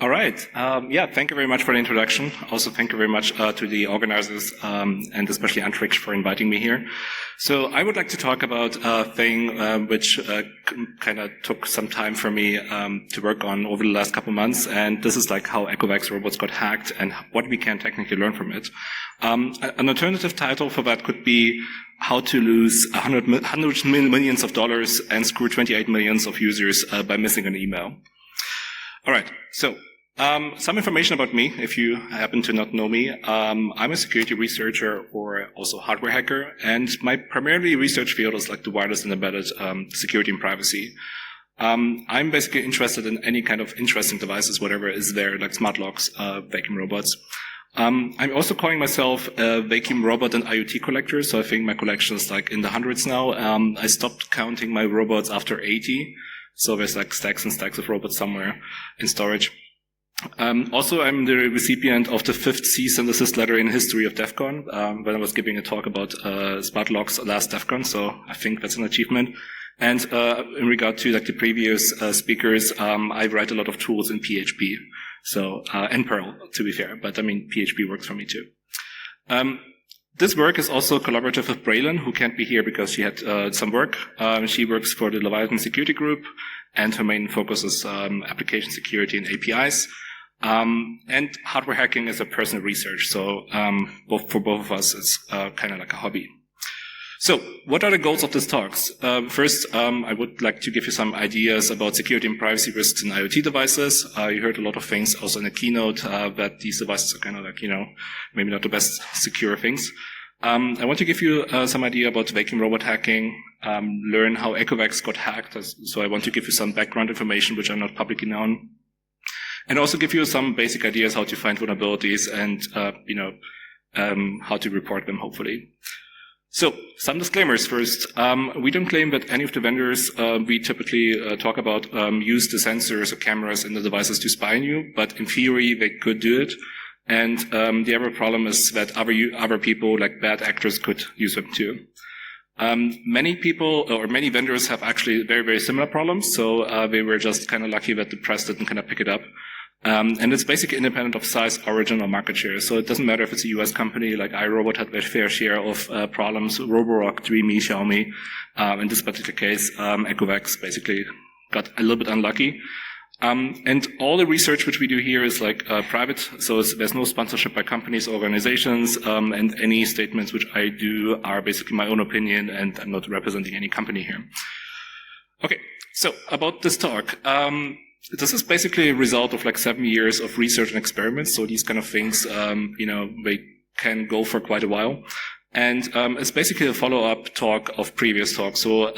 All right. Thank you very much for the introduction. Also, thank you very much to the organizers and especially Antrix for inviting me here. So I would like to talk about a thing which kind of took some time for me to work on over the last couple of months, and this is like how Ecovacs robots got hacked and what we can technically learn from it. An alternative title for that could be how to lose hundreds millions of dollars and screw 28 millions of users by missing an email. All right, so some information about me, if you happen to not know me. I'm a security researcher or also hardware hacker, and my primarily research field is like the wireless and embedded security and privacy. I'm basically interested in any kind of interesting devices, whatever is there, like smart locks, vacuum robots. I'm also calling myself a vacuum robot and IoT collector, so I think my collection is like in the hundreds now. I stopped counting my robots after 80, so there's like stacks and stacks of robots somewhere in storage. Also, I'm the recipient of the 5th cease and desist letter in history of DEF CON, when I was giving a talk about smart locks last DEF CON, so I think that's an achievement. And in regard to like the previous speakers, I write a lot of tools in PHP, so and Perl, to be fair, but I mean PHP works for me too. This work is also collaborative with Braylon, who can't be here because she had some work. She works for the Leviathan Security Group, and her main focus is application security and APIs. And hardware hacking is a personal research, so for both of us, it's kind of like a hobby. So, what are the goals of these talks? First, I would like to give you some ideas about security and privacy risks in IoT devices. You heard a lot of things also in the keynote that these devices are kind of like, maybe not the best secure things. I want to give you some idea about vacuum robot hacking, learn how Ecovacs got hacked. So I want to give you some background information which are not publicly known. And also give you some basic ideas how to find vulnerabilities and, how to report them, hopefully. So, some disclaimers first. We don't claim that any of the vendors we typically talk about use the sensors or cameras in the devices to spy on you, but in theory they could do it. And the other problem is that other people, like bad actors, could use them too. Many people or many vendors have actually very, very similar problems, so they were just kind of lucky that the press didn't kind of pick it up. And it's basically independent of size, origin, or market share. So it doesn't matter if it's a US company, like iRobot had their fair share of problems, Roborock, Dreamy, Xiaomi. In this particular case, Ecovacs basically got a little bit unlucky. And all the research which we do here is like private, so there's no sponsorship by companies or organizations, and any statements which I do are basically my own opinion, and I'm not representing any company here. Okay, so about this talk. This is basically a result of like 7 years of research and experiments. So these kind of things, they can go for quite a while. And it's basically a follow-up talk of previous talks. So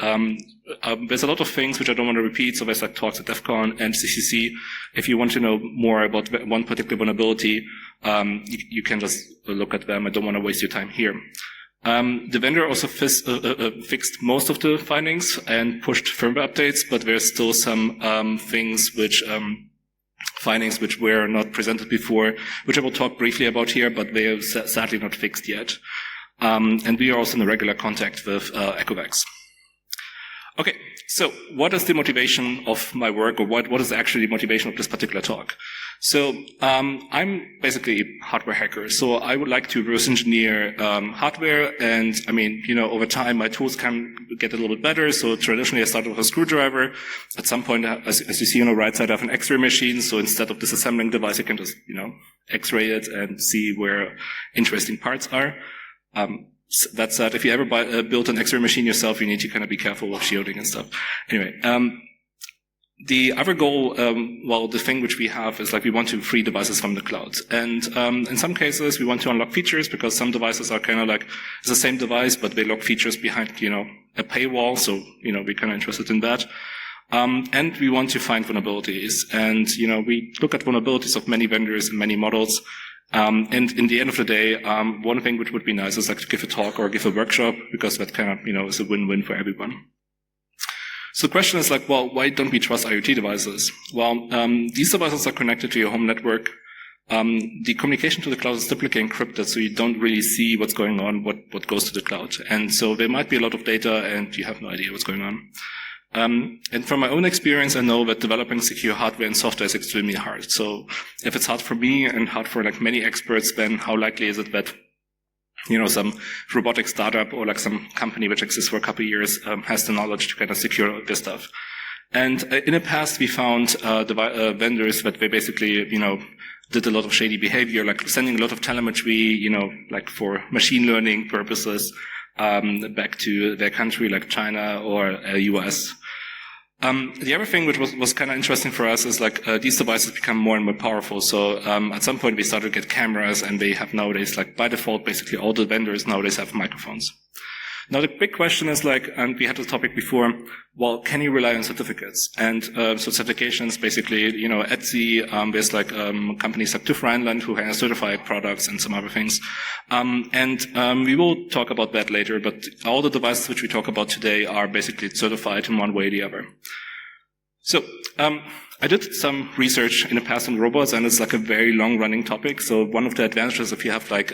there's a lot of things which I don't want to repeat. So there's like talks at DEF CON and CCC. If you want to know more about one particular vulnerability, you can just look at them. I don't want to waste your time here. The vendor also fixed most of the findings and pushed firmware updates, but there's still some findings which were not presented before, which I will talk briefly about here, but they are sadly not fixed yet. And we are also in regular contact with Ecovacs. Okay, so what is the motivation of my work, or what is actually the motivation of this particular talk? So I'm basically a hardware hacker, so I would like to reverse engineer hardware, and I mean, over time my tools can get a little bit better. So traditionally I started with a screwdriver. At some point, as you see on the right side, I have an X-ray machine, so instead of disassembling the device, you can just, X-ray it and see where interesting parts are. That said, if you ever build an X-ray machine yourself, you need to kind of be careful with shielding and stuff. Anyway, the other goal, the thing which we have is like we want to free devices from the cloud. And in some cases, we want to unlock features because some devices are kind of like, it's the same device, but they lock features behind, a paywall. So, we're kind of interested in that. And we want to find vulnerabilities. And, we look at vulnerabilities of many vendors and many models. And in the end of the day, one thing which would be nice is like to give a talk or give a workshop, because that kind of, is a win-win for everyone. So the question is like, well, why don't we trust IoT devices? Well, these devices are connected to your home network. The communication to the cloud is typically encrypted, so you don't really see what's going on, what goes to the cloud. And so there might be a lot of data and you have no idea what's going on. And from my own experience, I know that developing secure hardware and software is extremely hard. So if it's hard for me and hard for like many experts, then how likely is it that, you know, some robotic startup or like some company which exists for a couple of years has the knowledge to kind of secure this stuff? And in the past, we found vendors that they basically, you know, did a lot of shady behavior, like sending a lot of telemetry, you know, like for machine learning purposes, back to their country, like China or US. The other thing which was kind of interesting for us is like these devices become more and more powerful. So at some point we started to get cameras, and they have nowadays, like by default, basically all the vendors nowadays have microphones. Now the big question is like, and we had this topic before, well, can you rely on certificates? And so certifications, basically, you know, Etsy, there's like companies like TÜV Rheinland who can certify products and some other things. We will talk about that later, but all the devices which we talk about today are basically certified in one way or the other. So I did some research in the past on robots, and it's like a very long-running topic. So one of the advantages, if you have like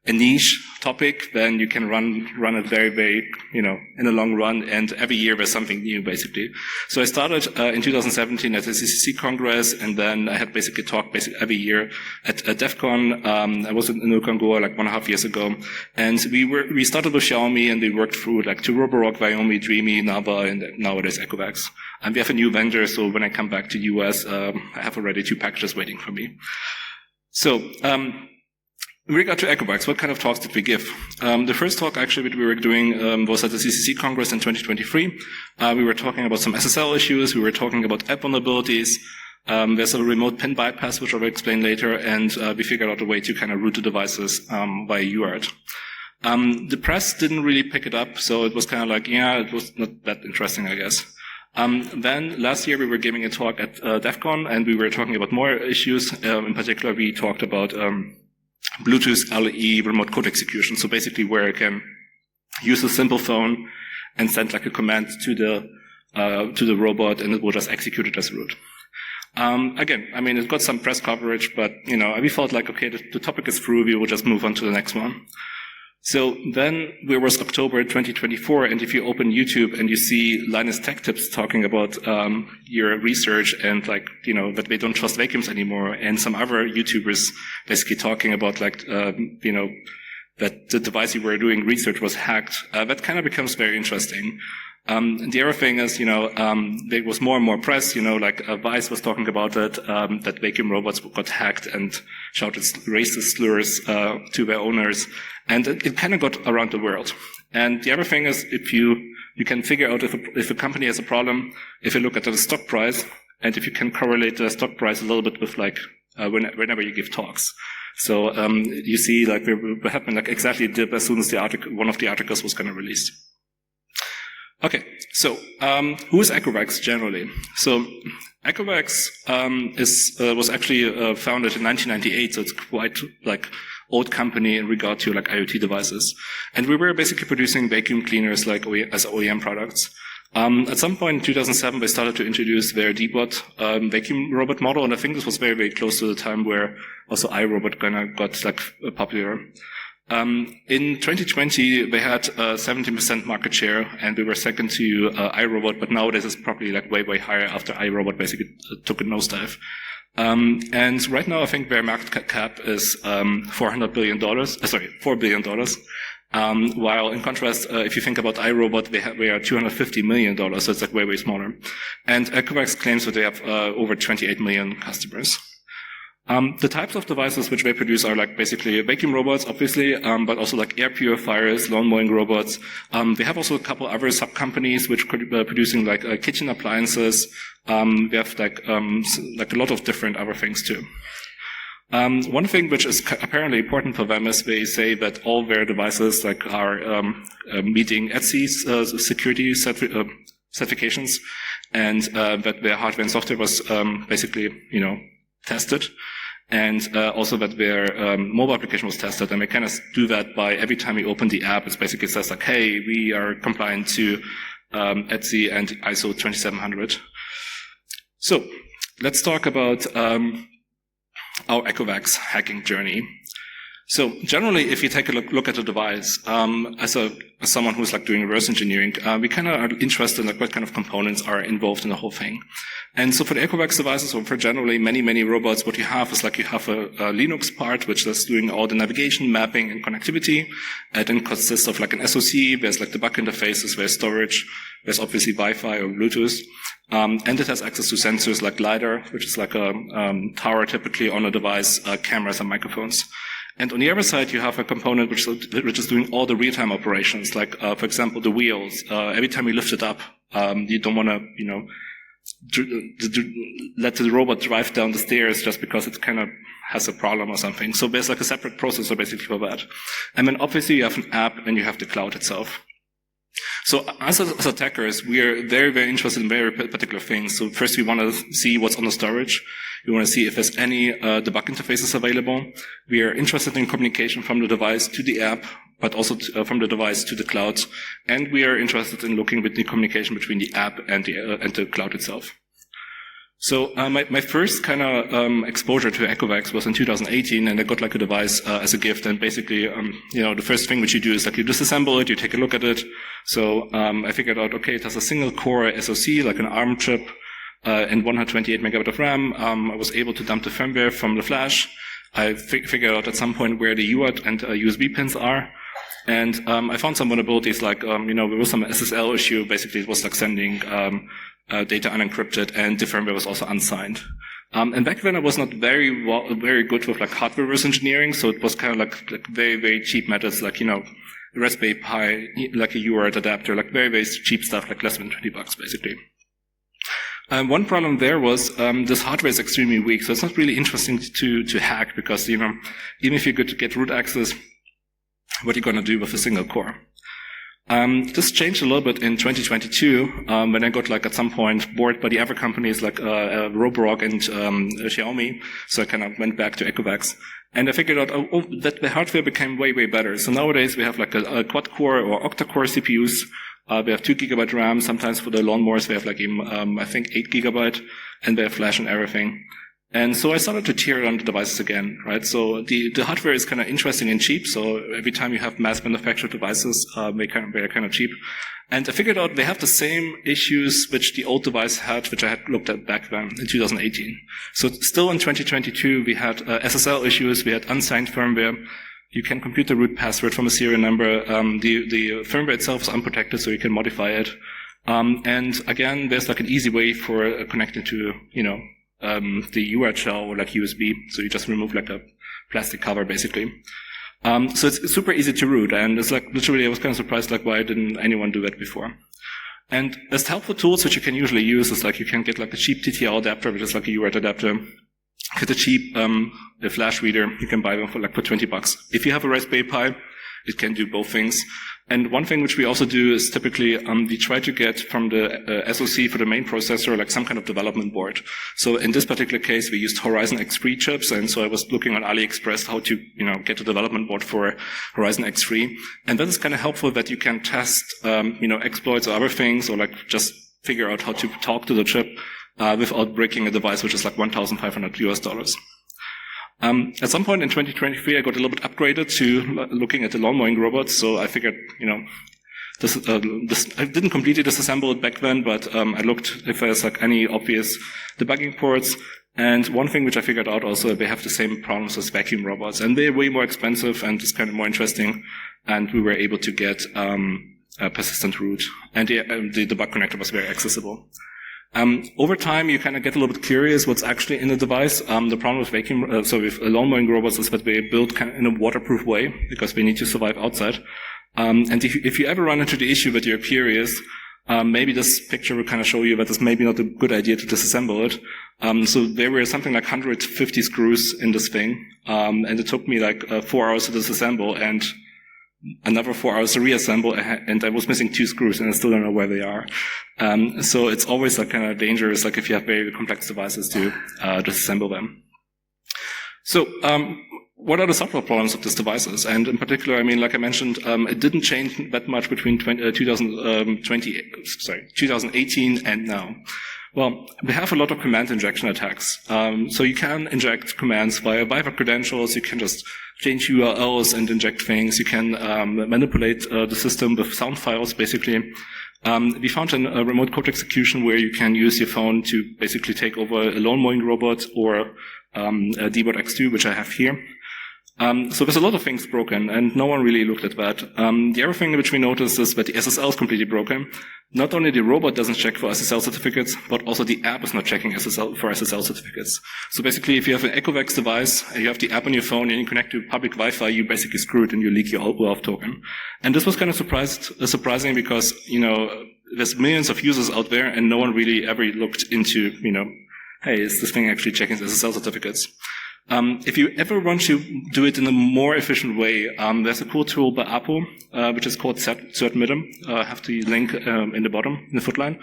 a niche topic, then you can run it very, very, you know, in the long run, and every year there's something new, basically. So I started in 2017 at the CCC Congress, and then I had basically talked every year at DEF CON. I was in Nullcon like 1.5 years ago, and we started with Xiaomi, and we worked through like to Roborock, Viomi, Dreamy, Nava, and nowadays Ecovacs. And we have a new vendor, so when I come back to the US, I have already 2 packages waiting for me. So, in regard to Ecovacs, what kind of talks did we give? The first talk actually that we were doing was at the CCC Congress in 2023. We were talking about some SSL issues. We were talking about app vulnerabilities. There's a remote pin bypass, which I will explain later, and we figured out a way to kind of root the devices via UART. The press didn't really pick it up, so it was kind of like, yeah, it was not that interesting, I guess. Then last year we were giving a talk at DEF CON, and we were talking about more issues. In particular, we talked about Bluetooth LE remote code execution. So basically where I can use a simple phone and send like a command to the robot, and it will just execute it as root. Again, I mean, it got some press coverage, but, you know, we felt like, okay, the topic is through, we will just move on to the next one. So then there was October 2024, and if you open YouTube and you see Linus Tech Tips talking about your research and like, you know, that they don't trust vacuums anymore, and some other YouTubers basically talking about like, you know, that the device you were doing research was hacked, that kind of becomes very interesting. The other thing is, you know, there was more and more press, you know, like Vice was talking about it, that vacuum robots got hacked and shouted racist slurs to their owners, and it kind of got around the world. And the other thing is, if you can figure out if a company has a problem, if you look at the stock price, and if you can correlate the stock price a little bit with like whenever you give talks. So you see, like, what happened, like exactly as soon as one of the articles was kind of released. Okay, so who is Ecovacs generally? So Ecovacs was actually founded in 1998, so it's quite like old company in regard to like IoT devices. And we were basically producing vacuum cleaners like as OEM products. At some point in 2007, they started to introduce their D-Bot vacuum robot model, and I think this was very, very close to the time where also iRobot kind of got like popular. In 2020, they had 17% market share, and we were second to iRobot, but nowadays it's probably like way, way higher after iRobot basically took a nosedive. And right now I think their market cap is $4 billion. While in contrast, if you think about iRobot, they are $250 million, so it's like way, way smaller. And Ecovacs claims that they have over 28 million customers. The types of devices which they produce are like basically vacuum robots, obviously, but also like air purifiers, lawn mowing robots. They have also a couple other sub-companies which are producing like kitchen appliances. They have like a lot of different other things too. One thing which is apparently important for them is they say that all their devices like are meeting Etsy's security certifications, and that their hardware and software was basically, you know, tested, and also that their mobile application was tested. And they kind of do that by every time you open the app, it basically says like, hey, we are compliant to Etsy and ISO 2700. So let's talk about our Ecovacs hacking journey. So generally, if you take a look at a device, as someone who's like doing reverse engineering, we kind of are interested in like what kind of components are involved in the whole thing. And so for the Ecovacs devices, or for generally many robots, what you have is like you have a Linux part, which is doing all the navigation, mapping, and connectivity. It then consists of like an SoC, there's like the bug interfaces, there's storage, there's obviously Wi-Fi or Bluetooth. And it has access to sensors like LiDAR, which is like a tower typically on a device, cameras and microphones. And on the other side, you have a component which is doing all the real-time operations, like, for example, the wheels. Every time you lift it up, you don't want to, let the robot drive down the stairs just because it kind of has a problem or something. So there's like a separate processor basically for that. And then obviously you have an app and you have the cloud itself. So as attackers, we are very interested in very particular things. So first we want to see what's on the storage. We want to see if there's any debug interfaces available. We are interested in communication from the device to the app, but also from the device to the cloud. And we are interested in looking with the communication between the app and the cloud itself. So my first kind of exposure to Ecovacs was in 2018, and I got like a device as a gift. And basically, the first thing which you do is like you disassemble it, you take a look at it. So I figured out, okay, it has a single core SoC, like an ARM chip, and 128 megabyte of RAM. I was able to dump the firmware from the flash. I figured out at some point where the UART and USB pins are. And I found some vulnerabilities like, there was some SSL issue. Basically, it was like sending data unencrypted, and the firmware was also unsigned. And back then I was not very good with like hardware reverse engineering, so it was kind of like very cheap methods, like, Raspberry Pi, like a UART adapter, like very cheap stuff, like less than $20 basically. One problem there was this hardware is extremely weak, so it's not really interesting to hack because, even if you're good to get root access, what are you going to do with a single core? This changed a little bit in 2022 when I got like at some point bored by the other companies like Roborock and Xiaomi, so I kind of went back to Ecovacs. And I figured out that the hardware became way better. So nowadays we have like a quad-core or octa-core CPUs. We have 2 gigabyte RAM. Sometimes for the lawnmowers we have like, I think 8 gigabyte, and we have flash and everything. And so I started to tear down the devices again, right? So the hardware is kind of interesting and cheap. So every time you have mass manufactured devices, they're kind of cheap. And I figured out they have the same issues which the old device had, which I had looked at back then in 2018. So still in 2022, we had SSL issues. We had unsigned firmware. You can compute the root password from a serial number. The firmware itself is unprotected, so you can modify it. And again, there's like an easy way for connecting to, the UART shell or like USB. So you just remove like a plastic cover basically. So it's super easy to root, and it's like literally I was kind of surprised like why didn't anyone do that before. And there's helpful tools which you can usually use. It's like you can get like a cheap TTL adapter, which is like a UART adapter. Get a cheap a flash reader. You can buy them for $20. If you have a Raspberry Pi, it can do both things. And one thing which we also do is typically we try to get from the SoC for the main processor like some kind of development board. So in this particular case, we used Horizon X3 chips, and so I was looking on AliExpress how to get a development board for Horizon X3, and that is kind of helpful that you can test exploits or other things, or like just figure out how to talk to the chip without breaking a device which is like $1,500. At some point in 2023, I got a little bit upgraded to looking at the lawn mowing robots. So I figured, I didn't completely disassemble it back then, but I looked if there's like any obvious debugging ports. And one thing which I figured out also, they have the same problems as vacuum robots, and they're way more expensive and it's kind of more interesting. And we were able to get a persistent root, and the debug connector was very accessible. Over time, you kind of get a little bit curious what's actually in the device. The problem with with lawn mowing robots is that they built kind of in a waterproof way because they need to survive outside. And if you ever run into the issue that you're curious, maybe this picture will kind of show you that it's maybe not a good idea to disassemble it. So there were something like 150 screws in this thing, and it took me like 4 hours to disassemble and another 4 hours to reassemble, and I was missing 2 screws, and I still don't know where they are. So it's always like kind of dangerous, like if you have very complex devices to disassemble them. So what are the software problems of these devices? And in particular, I mean, like I mentioned, it didn't change that much between 2018 and now. Well, we have a lot of command injection attacks. So you can inject commands via credentials. You can just change URLs and inject things. You can manipulate the system with sound files, basically. We found a remote code execution where you can use your phone to basically take over a lawn mowing robot or a Dbot X2, which I have here. So there's a lot of things broken, and no one really looked at that. The other thing which we noticed is that the SSL is completely broken. Not only the robot doesn't check for SSL certificates, but also the app is not checking for SSL certificates. So basically, if you have an Ecovacs device, and you have the app on your phone, and you connect to public Wi-Fi, you're basically screwed, and you leak your OAuth token. And this was kind of surprising because, there's millions of users out there, and no one really ever looked into, hey, is this thing actually checking SSL certificates? If you ever want to do it in a more efficient way, there's a cool tool by Apo, which is called certmidem. I have the link in the bottom, in the footline.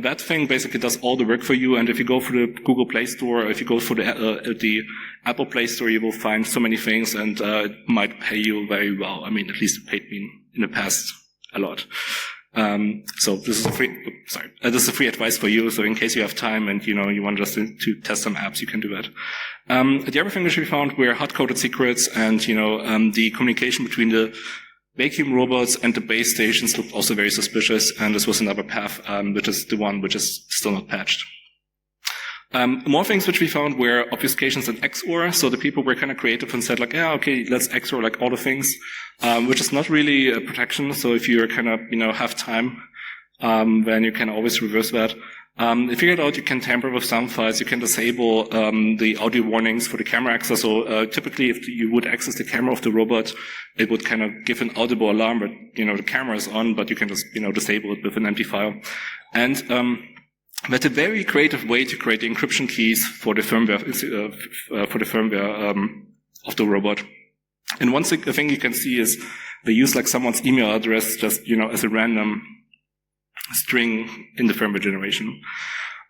That thing basically does all the work for you, and if you go for the Google Play Store, or if you go for the Apple Play Store, you will find so many things, and it might pay you very well. I mean, at least it paid me in the past a lot. So this is this is a free advice for you. So in case you have time and, you want just to test some apps, you can do that. The other thing which we found were hard-coded secrets, and, the communication between the vacuum robots and the base stations looked also very suspicious. And this was another path, which is the one which is still not patched. More things which we found were obfuscations and XOR. So the people were kind of creative and said, like, yeah, okay, let's XOR like all the things, which is not really a protection. So if you're kind of, have time, then you can always reverse that. They figured out you can tamper with sound files. You can disable the audio warnings for the camera access. So typically, if you would access the camera of the robot, it would kind of give an audible alarm, but the camera is on, but you can just disable it with an empty file. And that's a very creative way to create the encryption keys for the firmware of the robot. And one thing you can see is they use like someone's email address just as a random string in the firmware generation.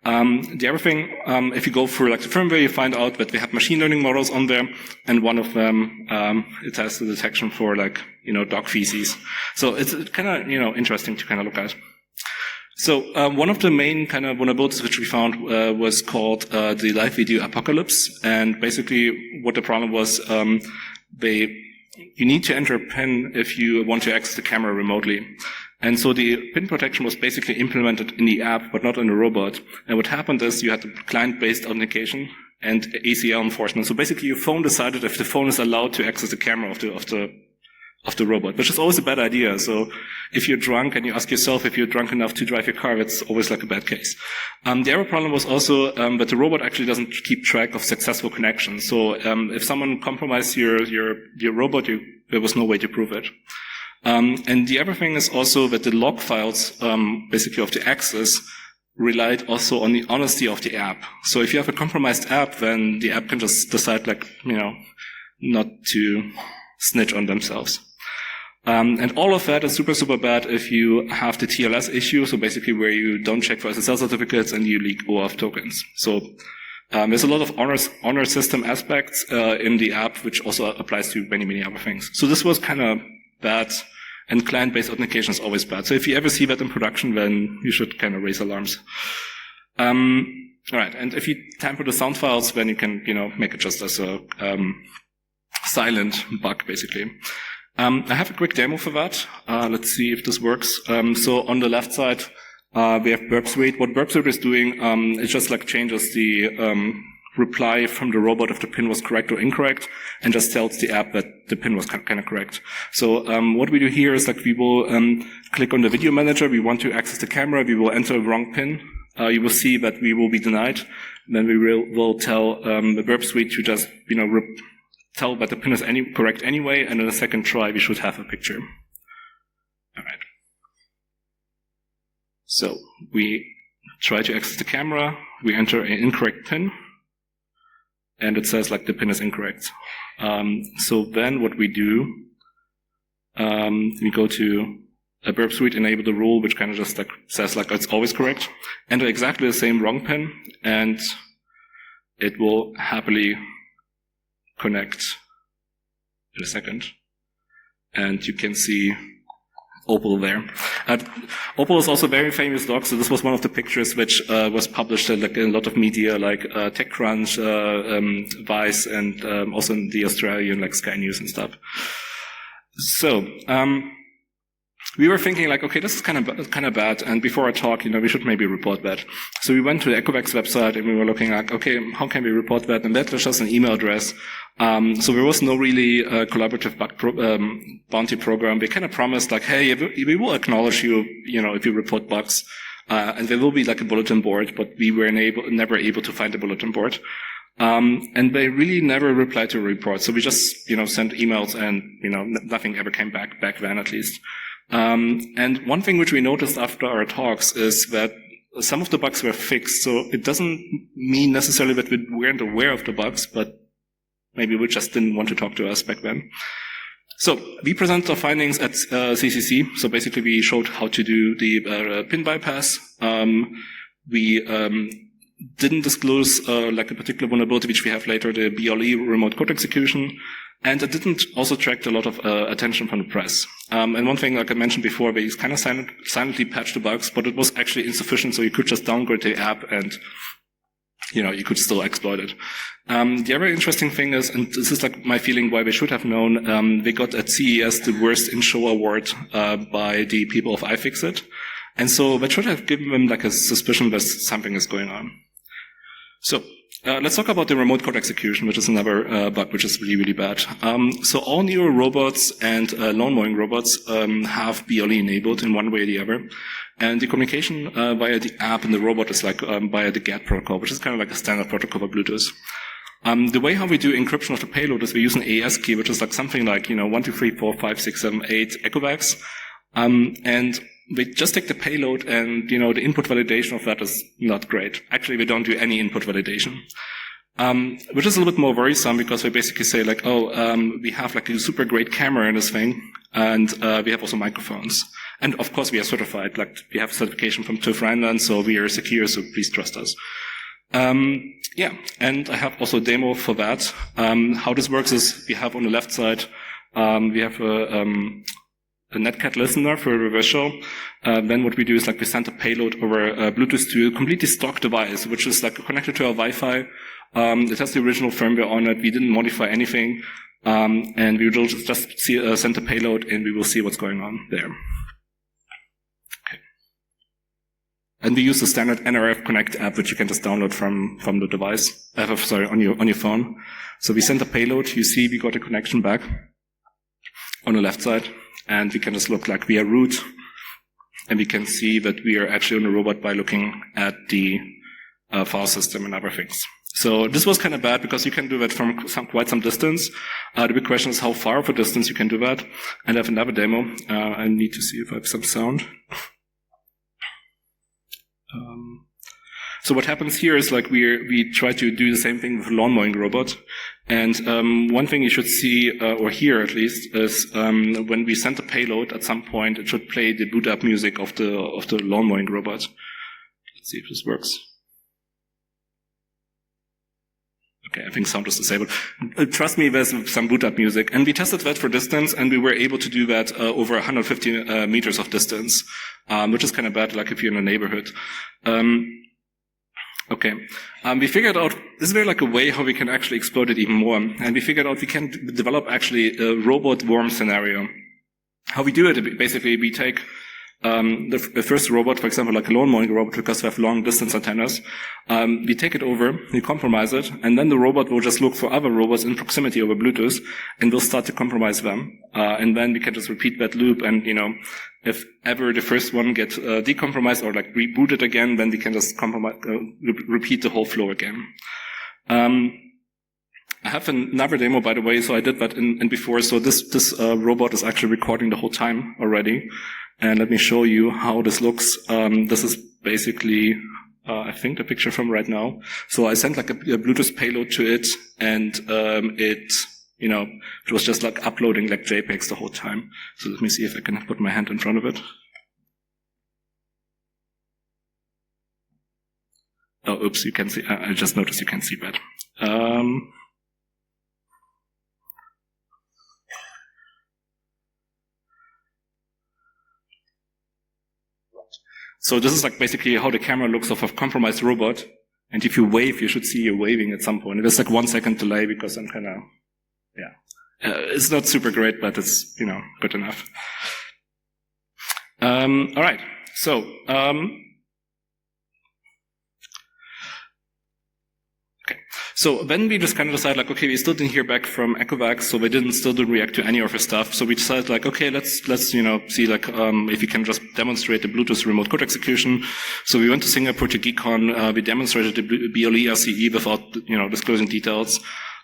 The other thing, if you go through like the firmware, you find out that we have machine learning models on there, and one of them it has the detection for like dog feces. So it's kind of interesting to kind of look at. So one of the main kind of vulnerabilities which we found was called the live video apocalypse, and basically what the problem was, you need to enter a PIN if you want to access the camera remotely. And so the PIN protection was basically implemented in the app, but not in the robot. And what happened is you had the client-based authentication and ACL enforcement. So basically your phone decided if the phone is allowed to access the camera of the robot, which is always a bad idea. So if you're drunk and you ask yourself if you're drunk enough to drive your car, it's always like a bad case. The other problem was also that the robot actually doesn't keep track of successful connections. So if someone compromised your robot, there was no way to prove it. And the other thing is also that the log files, basically of the access, relied also on the honesty of the app. So if you have a compromised app, then the app can just decide not to snitch on themselves. And all of that is super, super bad if you have the TLS issue, so basically where you don't check for SSL certificates and you leak OAuth tokens. So there's a lot of honor system aspects in the app, which also applies to many, many other things. So this was kind of bad, and client-based authentication is always bad. So if you ever see that in production, then you should kind of raise alarms. All right, and if you tamper the sound files, then you can, make it just as a silent bug, basically. I have a quick demo for that. Let's see if this works. So on the left side, we have burp suite. What burp suite is doing, it just like changes the reply from the robot if the PIN was correct or incorrect, and just tells the app that the PIN was kind of correct. So what we do here is like we will click on the video manager. We want to access the camera. We will enter a wrong PIN. You will see that we will be denied. Then we will tell the burp suite to just tell that the PIN is correct anyway, and in the second try we should have a picture. All right. So we try to access the camera. We enter an incorrect PIN. And it says like the PIN is incorrect. So then what we do, we go to a burp suite, enable the rule, which kind of just like says like it's always correct. Enter exactly the same wrong PIN, and it will happily connect in a second. And you can see Opal there. Opal is also a very famous dog, so this was one of the pictures which was published in a lot of media, like TechCrunch, Vice, and also in the Australian Sky News and stuff. So we were thinking okay, this is kind of bad, and before I talk, we should maybe report that. So we went to the Ecovacs website and we were looking okay, how can we report that? And that was just an email address. So there was no really collaborative bug bounty program. They kind of promised hey, we will acknowledge you, if you report bugs, and there will be a bulletin board, but we were never able to find a bulletin board. And they really never replied to a report. So we just, sent emails and, nothing ever came back then at least. And one thing which we noticed after our talks is that some of the bugs were fixed. So it doesn't mean necessarily that we weren't aware of the bugs, but maybe we just didn't want to talk to us back then. So we presented our findings at CCC. So basically we showed how to do the pin bypass. We didn't disclose a particular vulnerability which we have later, the BLE remote code execution. And it didn't also attract a lot of attention from the press. And one thing, like I mentioned before, we kind of silently patched the bugs, but it was actually insufficient, so you could just downgrade the app and, you could still exploit it. The other interesting thing is, and this is my feeling why we should have known, we got at CES the worst in-show award by the people of iFixit. And so that should have given them a suspicion that something is going on. So let's talk about the remote code execution, which is another bug which is really, really bad. So all newer robots and lawn mowing robots have BLE enabled in one way or the other. And the communication via the app and the robot is via the GET protocol, which is kind of a standard protocol for Bluetooth. The way how we do encryption of the payload is we use an AES key, which is something 1, 2, 3, 4, 5, 6, 7, 8 Ecovacs. And we just take the payload and, the input validation of that is not great. Actually, we don't do any input validation. Which is a little bit more worrisome because we basically say we have a super great camera in this thing, and we have also microphones. And of course we are certified, we have certification from TÜV Rheinland, so we are secure, so please trust us. Yeah, and I have also a demo for that. How this works is we have on the left side, we have a netcat listener for a reverse show. Then what we do is we send a payload over Bluetooth to a completely stock device, which is connected to our Wi-Fi. It has the original firmware on it. We didn't modify anything. And we will just send the payload and we will see what's going on there. Okay. And we use the standard NRF Connect app, which you can just download from the device. On your phone. So we send the payload. You see we got a connection back on the left side. And we can just look via root, and we can see that we are actually on the robot by looking at the file system and other things. So this was kind of bad because you can do that from quite some distance. The big question is how far of a distance you can do that. And I have another demo. I need to see if I have some sound. So what happens here is we try to do the same thing with a lawn mowing robot. And one thing you should see, or hear at least, is when we send the payload at some point, it should play the boot up music of the lawn mowing robot. Let's see if this works. Okay, I think sound is disabled. Trust me, there's some boot up music. And we tested that for distance, and we were able to do that over 150 meters of distance, which is kind of bad, if you're in a neighborhood. Okay. We figured out, is there a way how we can actually exploit it even more? And we figured out we can develop actually a robot worm scenario. How we do it, basically, we take the first robot, for example, a lawn mowing robot, because we have long distance antennas. We take it over, we compromise it, and then the robot will just look for other robots in proximity over Bluetooth, and we'll start to compromise them. And then we can just repeat that loop, and, if ever the first one gets decompromised or rebooted again, then we can just repeat the whole flow again. I have another demo, by the way, so I did that in before. So this robot is actually recording the whole time already. And let me show you how this looks. This is basically, I think, the picture from right now. So I sent a Bluetooth payload to it, and it was just uploading JPEGs the whole time. So let me see if I can put my hand in front of it. Oh, oops, you can see, I just noticed you can see that. So this is like basically how the camera looks of a compromised robot. And if you wave, you should see you waving at some point. It is like 1 second delay because I'm kind of, it's not super great, but it's, good enough. All right. So, So then we just kind of decided, like, okay, we still didn't hear back from Ecovacs, so we still didn't react to any of our stuff. So we decided, like, okay, let's see, like, if we can just demonstrate the Bluetooth remote code execution. So we went to Singapore to GeekCon. We demonstrated the BLE RCE without, disclosing details.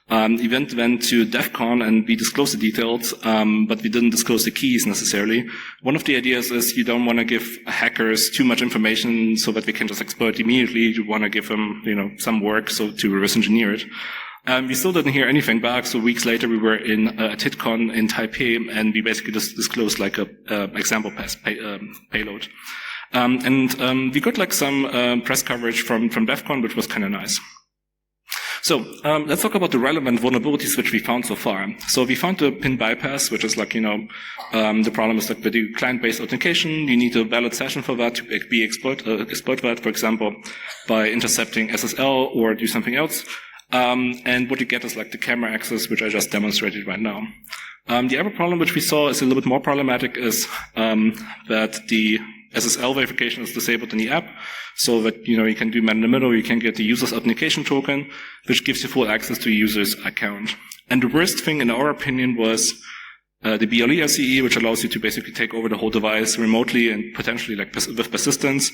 We went to DEF CON and we disclosed the details, but we didn't disclose the keys necessarily. One of the ideas is you don't want to give hackers too much information so that they can just exploit immediately. You want to give them, some work so to reverse engineer it. We still didn't hear anything back, so weeks later we were at TITCon in Taipei and we basically just disclosed like a example payload. And we got like some press coverage from DEF CON, which was kind of nice. So let's talk about the relevant vulnerabilities which we found so far. So we found the PIN bypass, which is like, the problem is like with the client-based authentication, you need a valid session for that to be exploit that, for example, by intercepting SSL or do something else. And what you get is like the camera access, which I just demonstrated right now. The other problem which we saw is a little bit more problematic is that the SSL verification is disabled in the app, so that, you can do man in the middle, you can get the user's authentication token, which gives you full access to a user's account. And the worst thing, in our opinion, was the BLE RCE, which allows you to basically take over the whole device remotely and potentially like with persistence,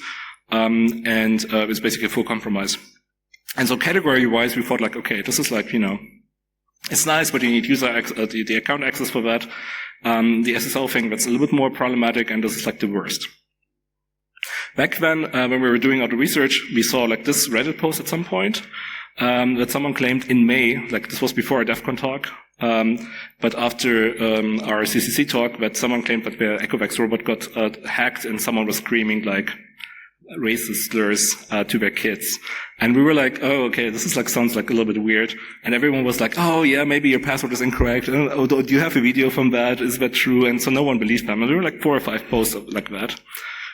and it's basically a full compromise. And so category-wise, we thought like, okay, this is like, it's nice, but you need the account access for that. The SSL thing, that's a little bit more problematic, and this is like the worst. Back then, when we were doing all the research, we saw like this Reddit post at some point, that someone claimed in May, like this was before our DEF CON talk, but after our CCC talk, that someone claimed that their Ecovacs robot got hacked and someone was screaming like racist slurs to their kids. And we were like, oh, okay, this is like sounds like a little bit weird. And everyone was like, oh yeah, maybe your password is incorrect. Oh, do you have a video from that? Is that true? And so no one believed them. And there were like 4 or 5 posts like that.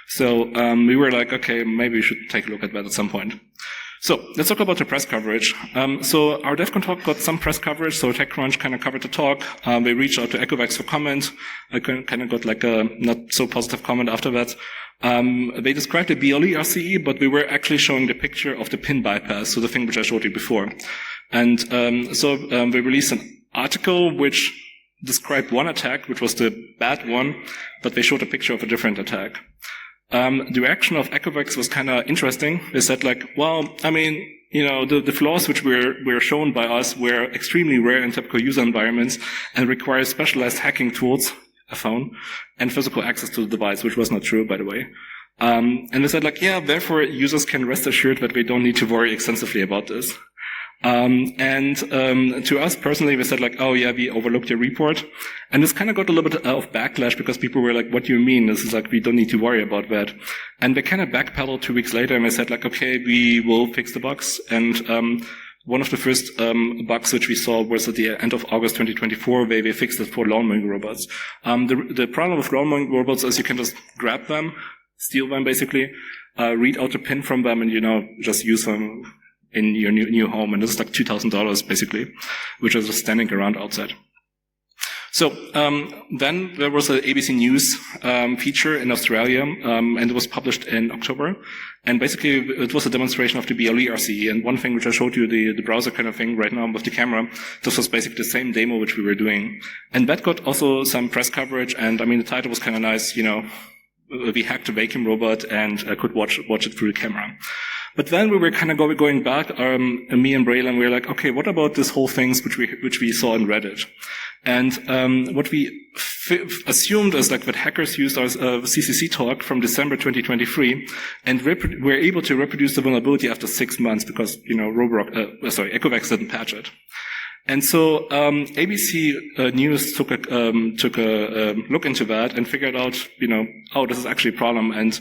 So we were like, okay, maybe we should take a look at that at some point. So let's talk about the press coverage. So our DEF CON talk got some press coverage. So TechCrunch kind of covered the talk. They reached out to Ecovacs for comment. I kind of got like a not so positive comment after that. They described the BLE RCE, but we were actually showing the picture of the PIN bypass, so the thing which I showed you before. And so they released an article which described one attack, which was the bad one, but they showed a picture of a different attack. The reaction of Ecovacs was kind of interesting. They said like, well, I mean, the flaws which were shown by us were extremely rare in typical user environments and require specialized hacking tools, a phone, and physical access to the device, which was not true, by the way. And they said like, yeah, therefore users can rest assured that we don't need to worry extensively about this. And to us personally, we said like, oh yeah, we overlooked your report. And this kind of got a little bit of backlash because people were like, what do you mean? This is like, we don't need to worry about that. And they kind of backpedaled 2 weeks later and they said like, okay, we will fix the bugs. And one of the first bugs which we saw was at the end of August 2024, where they fixed it for lawn mowing robots. The problem with lawn mowing robots is you can just grab them, steal them basically, read out the PIN from them, and just use them in your new home. And this is like $2,000 basically, which is just standing around outside. So then there was an ABC News feature in Australia, and it was published in October. And basically, it was a demonstration of the BLE RCE. And one thing which I showed you, the browser kind of thing right now with the camera, this was basically the same demo which we were doing. And that got also some press coverage. And I mean, the title was kind of nice, we hacked a vacuum robot and could watch it through the camera. But then we were kind of going back, me and Braylon, we were like, okay, what about this whole things which we saw in Reddit? And what we assumed is like that hackers used our CCC talk from December 2023 and were able to reproduce the vulnerability after 6 months because, Ecovacs didn't patch it. And so ABC News took a look into that and figured out, oh, this is actually a problem. And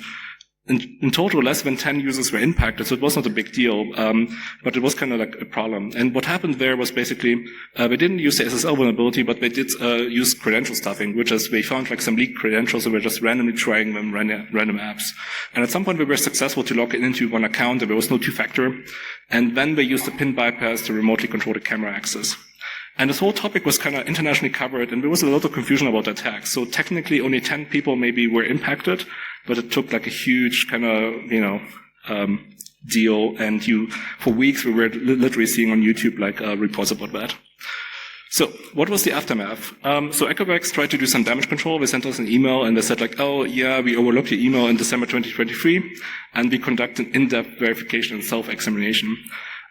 in total, less than 10 users were impacted, so it was not a big deal, but it was kind of like a problem. And what happened there was basically, they didn't use the SSL vulnerability, but they did use credential stuffing, which is they found like some leaked credentials and were just randomly trying them random apps. And at some point, we were successful to log into one account, and there was no two-factor. And then they used a PIN bypass to remotely control the camera access. And this whole topic was kind of internationally covered, and there was a lot of confusion about the attack. So technically, only 10 people maybe were impacted, but it took like a huge kind of, deal. And for weeks, we were literally seeing on YouTube like reports about that. So what was the aftermath? So Ecovacs tried to do some damage control. They sent us an email, and they said like, oh yeah, we overlooked your email in December 2023, and we conducted in-depth verification and self-examination.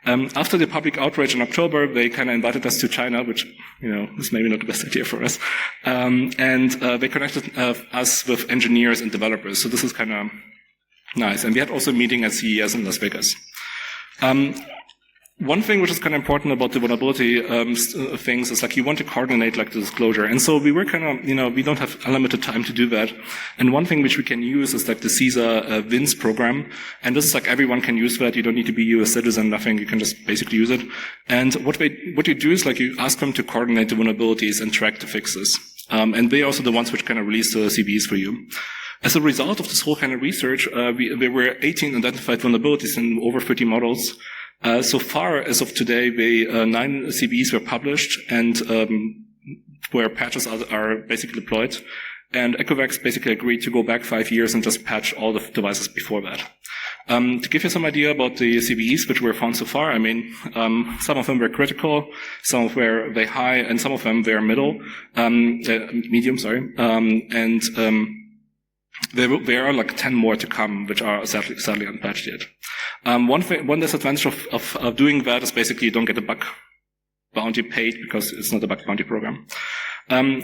After the public outrage in October, they kind of invited us to China, which, is maybe not the best idea for us. And they connected us with engineers and developers. So this is kind of nice. And we had also a meeting at CES in Las Vegas. One thing which is kind of important about the vulnerability things is like you want to coordinate like the disclosure. And so we were kind of, we don't have unlimited time to do that. And one thing which we can use is like the Giese WINS program. And this is like everyone can use that. You don't need to be a US citizen, nothing. You can just basically use it. And what you do is like you ask them to coordinate the vulnerabilities and track the fixes. And they're also the ones which kind of release the CVEs for you. As a result of this whole kind of research, there were 18 identified vulnerabilities in over 30 models. So far, as of today, 9 CVEs were published and where patches are basically deployed. And Ecovacs basically agreed to go back 5 years and just patch all the devices before that. To give you some idea about the CVEs which were found so far, I mean, some of them were critical, some of them were very high, and some of them were medium, sorry. There are like 10 more to come, which are sadly unpatched yet. One disadvantage of doing that is basically you don't get a bug bounty paid because it's not a bug bounty program.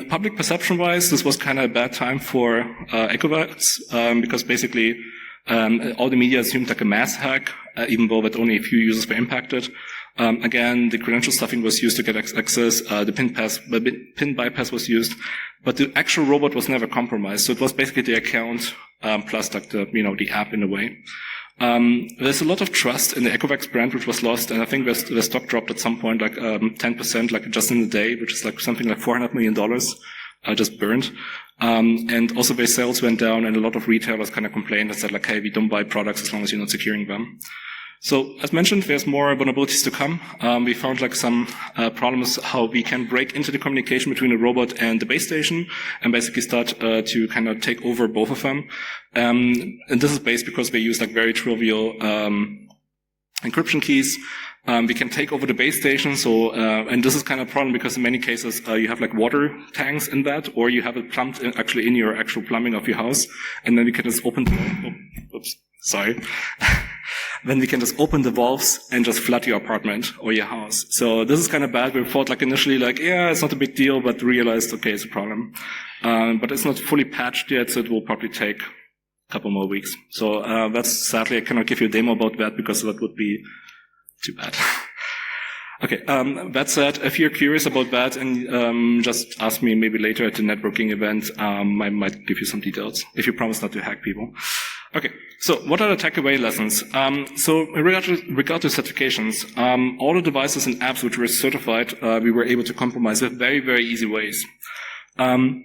Public perception-wise, this was kind of a bad time for Ecovacs because basically all the media assumed like a mass hack, even though that only a few users were impacted. Again, the credential stuffing was used to get access. The PIN bypass was used, but the actual robot was never compromised. So it was basically the account plus like the app in a way. There's a lot of trust in the Ecovacs brand, which was lost, and I think the stock dropped at some point, like 10%, like just in a day, which is like something like $400 million just burned. And also their sales went down, and a lot of retailers kind of complained and said like, hey, we don't buy products as long as you're not securing them. So, as mentioned, there's more vulnerabilities to come. We found like some problems how we can break into the communication between the robot and the base station and basically start to kind of take over both of them. And this is based because they use like very trivial encryption keys. We can take over the base station. So, and this is kind of a problem because in many cases you have like water tanks in that, or you have it plumbed actually in your actual plumbing of your house, and then we can just open. Then we can just open the valves and just flood your apartment or your house. So this is kind of bad. We thought like initially like, yeah, it's not a big deal, but realized, okay, it's a problem. But it's not fully patched yet, so it will probably take a couple more weeks. So that's sadly, I cannot give you a demo about that because that would be too bad. Okay, that said, if you're curious about that and just ask me maybe later at the networking event, I might give you some details if you promise not to hack people. Okay, so what are the takeaway lessons? So in regard to certifications, all the devices and apps which were certified, we were able to compromise with very, very easy ways. The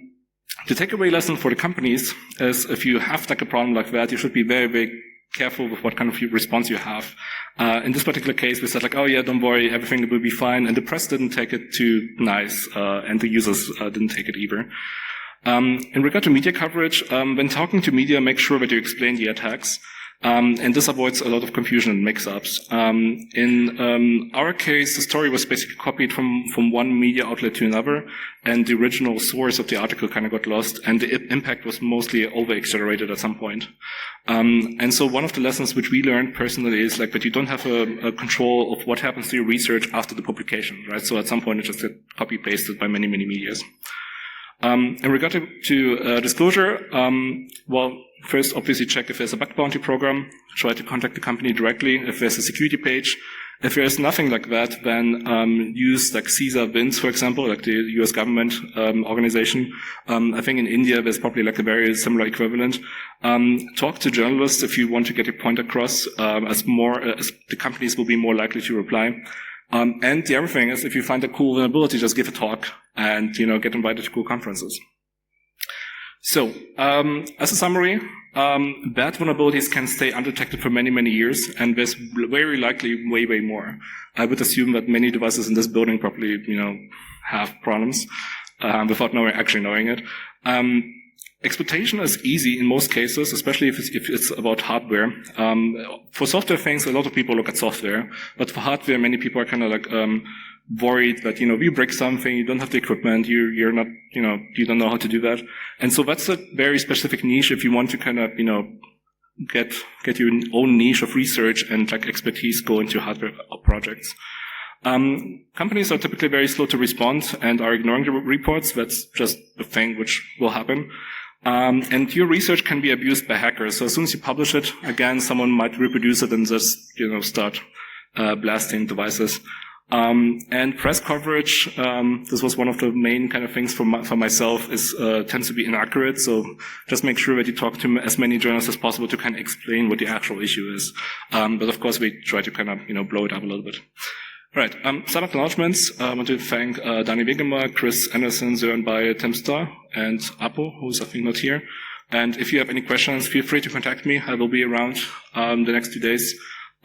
takeaway lesson for the companies is if you have like a problem like that, you should be very, very careful with what kind of response you have. In this particular case, we said like, oh yeah, don't worry, everything will be fine. And the press didn't take it too nice, and the users didn't take it either. In regard to media coverage, when talking to media, make sure that you explain the attacks. And this avoids a lot of confusion and mix-ups. In our case, the story was basically copied from one media outlet to another, and the original source of the article kind of got lost, and the impact was mostly over-accelerated at some point. And so one of the lessons which we learned personally is like that you don't have a control of what happens to your research after the publication, right? So at some point it just gets copy-pasted by many, many medias. In regard to disclosure, well, first obviously check if there's a bug bounty program, try to contact the company directly if there's a security page, If there's nothing like that, then use like CISA bins, for example, like the US government organization. I think in India there's probably like a very similar equivalent. Talk to journalists if you want to get your point across, as the companies will be more likely to reply. And the other thing is, if you find a cool vulnerability, just give a talk and, get invited to cool conferences. So, as a summary, bad vulnerabilities can stay undetected for many, many years, and there's very likely way, way more. I would assume that many devices in this building probably, have problems, without actually knowing it. Exploitation is easy in most cases, especially if it's about hardware. For software things, a lot of people look at software, but for hardware, many people are kind of like, worried that, you break something, you don't have the equipment, you're not, you don't know how to do that. And so that's a very specific niche if you want to kind of, get your own niche of research and like expertise go into hardware projects. Companies are typically very slow to respond and are ignoring the reports. That's just a thing which will happen. And your research can be abused by hackers. So as soon as you publish it, again, someone might reproduce it and just, start, blasting devices. And press coverage, this was one of the main kind of things for myself, tends to be inaccurate. So just make sure that you talk to as many journalists as possible to kind of explain what the actual issue is. But of course, we try to kind of, blow it up a little bit. Right. Some acknowledgements. I want to thank Dani Wegemer, Chris Anderson, Sören Baye, Tim Starr, and Apo, who's I think not here. And if you have any questions, feel free to contact me. I will be around the next 2 days.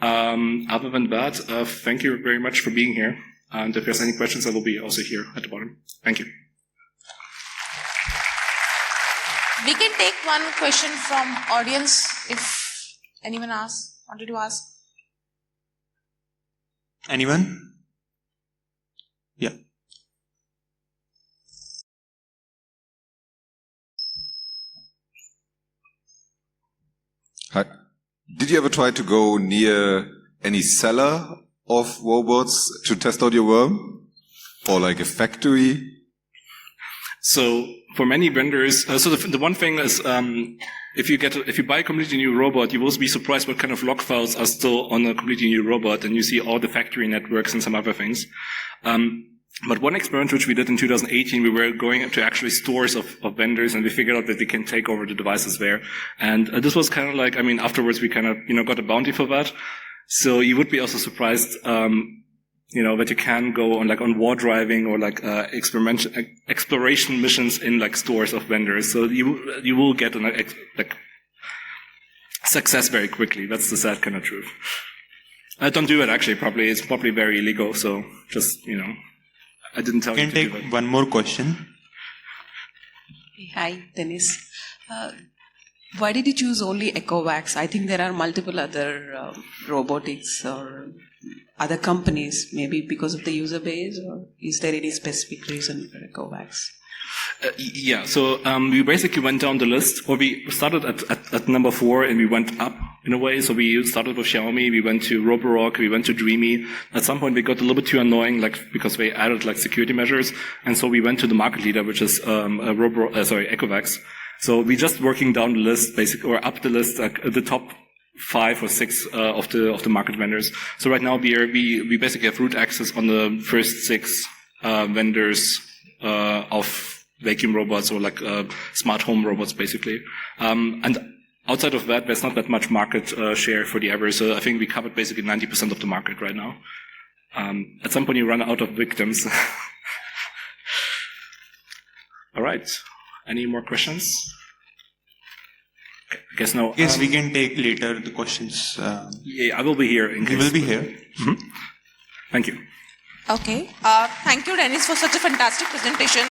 Other than that, thank you very much for being here. And if there's any questions, I will be also here at the bottom. Thank you. We can take one question from audience if anyone wanted to ask. Anyone? Yeah. Hi. Did you ever try to go near any seller of robots to test out your worm? Or like a factory? So for many vendors, so the one thing is, if you buy a completely new robot, you will be surprised what kind of log files are still on a completely new robot, and you see all the factory networks and some other things. But one experiment which we did in 2018, we were going to actually stores of vendors, and we figured out that they can take over the devices there. And this was kind of like, afterwards we kind of, got a bounty for that. So you would be also surprised, that you can go on war driving or exploration missions in stores of vendors. So you will get success very quickly. That's the sad kind of truth. Don't do it actually, probably. It's probably very illegal. So just, I didn't tell you to do it. Can take one more question. Hi, Dennis. Why did you choose only Ecovacs? I think there are multiple other robotics or other companies, maybe because of the user base, or is there any specific reason for Ecovacs? Yeah, so we basically went down the list, or we started at number 4 and we went up in a way. So we started with Xiaomi, we went to Roborock, we went to Dreamy. At some point we got a little bit too annoying, because they added security measures, and so we went to the market leader, which is Ecovacs. So we just working down the list, basically, or up the list, the top 5 or 6 of the market vendors. So right now we basically have root access on the first 6 vendors of vacuum robots or smart home robots, basically. And outside of that, there's not that much market share for the others. So I think we covered basically 90% of the market right now. At some point, you run out of victims. All right. Any more questions? Okay, I guess no. Yes, we can take later the questions. Yeah, I will be here. You will be here. Mm-hmm. Thank you. Okay. Thank you, Dennis, for such a fantastic presentation.